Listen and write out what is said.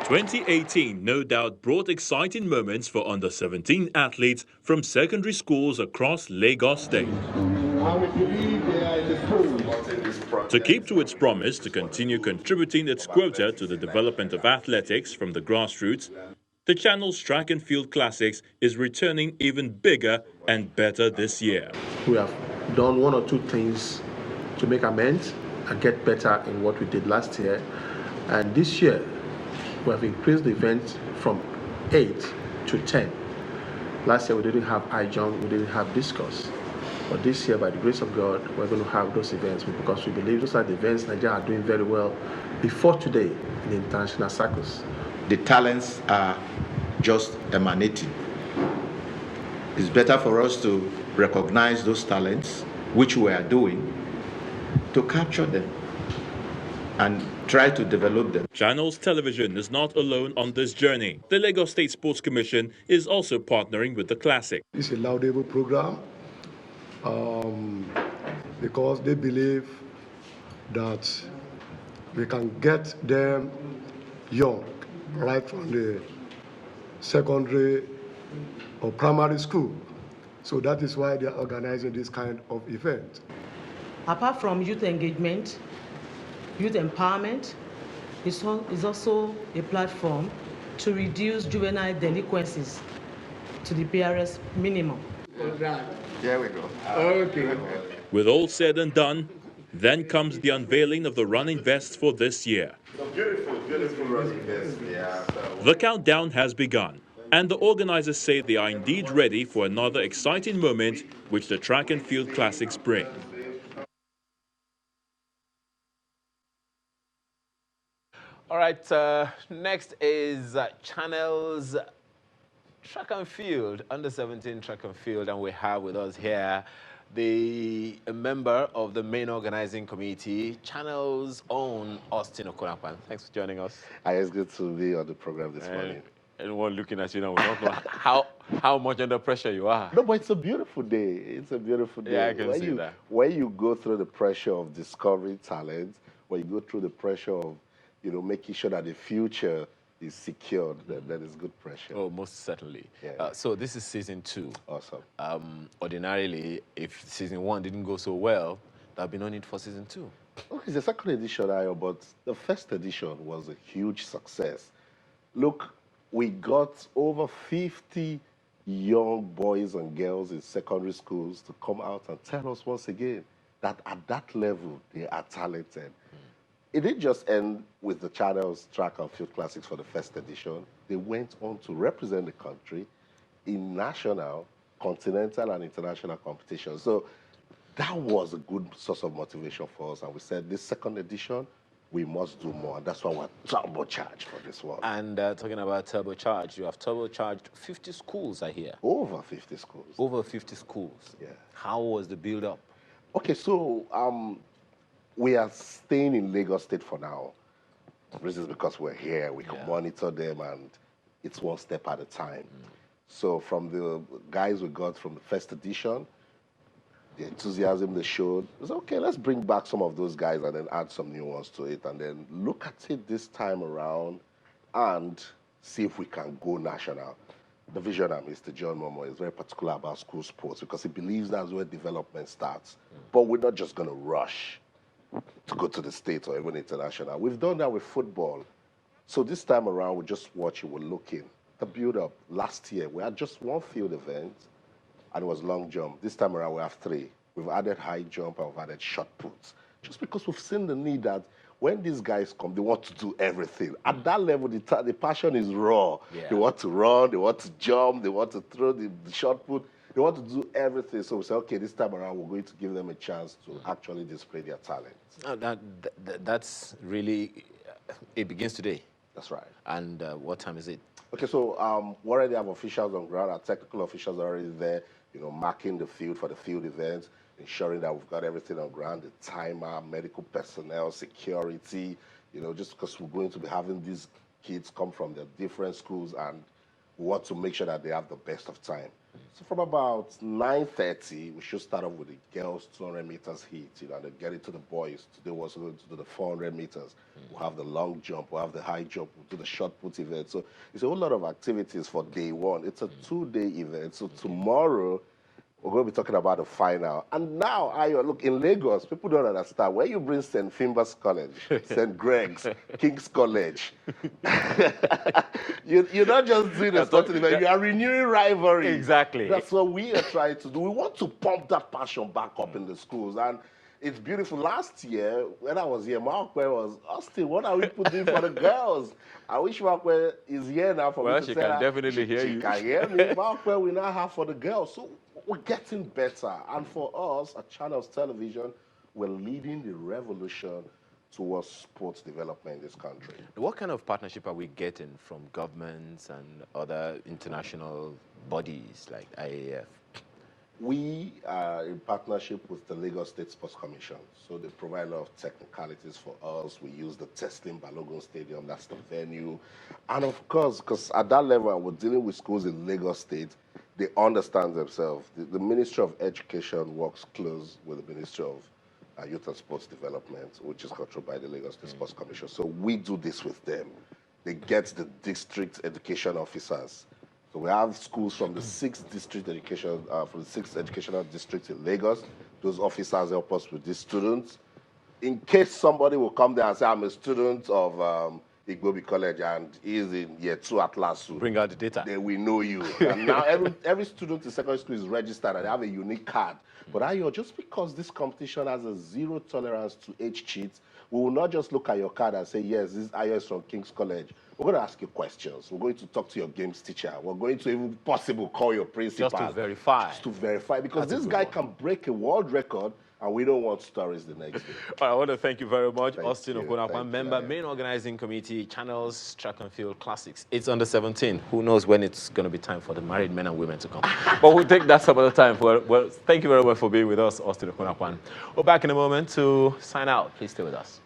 2018 no doubt brought exciting moments for under-17 athletes from secondary schools across Lagos State. To keep to its promise to continue contributing its quota to the development of athletics from the grassroots, the channel's Track and Field Classics is returning even bigger and better this year. We have done one or two things to make amends and get better in what we did last year. And this year, we have increased the event from 8 to 10. Last year, we didn't have high jump, we didn't have discus. But this year, by the grace of God, we're going to have those events because we believe those are the events Nigeria are doing very well before today in international circles. The talents are just emanating. It's better for us to recognize those talents, which we are doing, to capture them and try to develop them. Channels Television is not alone on this journey. The Lagos State Sports Commission is also partnering with the Classic. It's a laudable program because they believe that we can get them young, right from the secondary or primary school. So that is why they are organizing this kind of event. Apart from youth engagement, youth empowerment is also a platform to reduce juvenile delinquencies to the PRS minimum. There we go. Okay. With all said and done, then comes the unveiling of the running vests for this year. Beautiful running vest. Yeah. The countdown has begun, and the organizers say they are indeed ready for another exciting moment which the Track and Field Classics bring. All right, next is Channel's Track and Field, under-17 Track and Field, and we have with us here a member of the main organizing committee, Channel's own Austin Okonapan. Thanks for joining us. It's good to be on the program this morning. Anyone looking at you now will not know how much under pressure you are. No, but it's a beautiful day. It's a beautiful day. Yeah, I can see that. When you go through the pressure of discovering talent, when you go through the pressure of, making sure that the future is secured, that is good pressure. Oh, most certainly. Yeah. So this is season 2. Awesome. Ordinarily, if season 1 didn't go so well, there'd be no need for season 2. Okay, it's the second edition, but the first edition was a huge success. Look, we got over 50 young boys and girls in secondary schools to come out and tell us once again that at that level, they are talented. It didn't just end with the Channel's Track and Field Classics for the first edition. They went on to represent the country in national, continental, and international competitions. So that was a good source of motivation for us. And we said, this second edition, we must do more. And that's why we're turbocharged for this one. And talking about turbocharged, you have turbocharged 50 schools, I hear. Over 50 schools. Over 50 schools. Yeah. How was the build-up? Okay, so we are staying in Lagos State for now. This is because we're here. We can monitor them, and it's one step at a time. So from the guys we got from the first edition, the enthusiasm they showed, it was okay, let's bring back some of those guys and then add some new ones to it, and then look at it this time around and see if we can go national. The visionary, Mr. John Momo, is very particular about school sports because he believes that's where development starts. But we're not just going to rush to go to the States or even international. We've done that with football. So this time around, we're just watching, we're looking. The build-up, last year, we had just one field event, and it was long jump. This time around, we have 3. We've added high jump, and we've added shot puts. Just because we've seen the need that when these guys come, they want to do everything. At that level, the passion is raw. Yeah. They want to run, they want to jump, they want to throw the shot put. They want to do everything. So we say, okay, this time around, we're going to give them a chance to actually display their talent. That's really, it begins today. That's right. And what time is it? Okay, so we already have officials on ground. Our technical officials are already there, marking the field for the field event, ensuring that we've got everything on ground, the timer, medical personnel, security, just because we're going to be having these kids come from the different schools, and we want to make sure that they have the best of time. So from about 9:30, we should start off with the girls 200 meters heat, and then get into the boys. Today was going to do the 400 meters. We'll have the long jump, we'll have the high jump, we'll do the shot put event. So it's a whole lot of activities for day one. It's a 2-day event. So tomorrow, we're going to be talking about the final. And now, look, in Lagos, people don't understand. When you bring St. Finbar's College, St. Greg's, King's College, you're not just doing a sporting event, you are renewing rivalry. Exactly. That's what we are trying to do. We want to pump that passion back up in the schools. And it's beautiful. Last year, when I was here, Mark was, Austin, what are we putting for the girls? I wish Mark is here now for me to she say can that. definitely hear you. She can hear me. Mark we now have for the girls. So we're getting better. And for us, at Channels Television, we're leading the revolution towards sports development in this country. What kind of partnership are we getting from governments and other international bodies like IAF? We are in partnership with the Lagos State Sports Commission. So they provide a lot of technicalities for us. We use the Teslim Balogun Stadium, that's the venue. And of course, because at that level, we're dealing with schools in Lagos State, they understand themselves. The Ministry of Education works close with the Ministry of Youth and Sports Development, which is controlled by the Lagos State Sports Commission. So we do this with them. They get the district education officers. So we have schools from the six educational districts in Lagos. Those officers help us with these students. In case somebody will come there and say, I'm a student of Igbobi College and he's in year 2 at LASU. Bring out the data. Then we know you. And now every student in secondary school is registered and they have a unique card. But just because this competition has a zero tolerance to age cheats, we will not just look at your card and say, yes, this Ayo is from King's College. We're going to ask you questions. We're going to talk to your games teacher. We're going to, if possible, call your principal. Just to verify. Just to verify. Because this guy can break a world record, and we don't want stories the next day. I want to thank you very much, Thank Austin you. Okonakwan, Thank member, you. main organizing committee, Channels Track and Field Classics. It's under 17. Who knows when it's going to be time for the married men and women to come. But we'll take that some other time. Well, thank you very much for being with us, Austin Okonakwan. We're back in a moment to sign out. Please stay with us.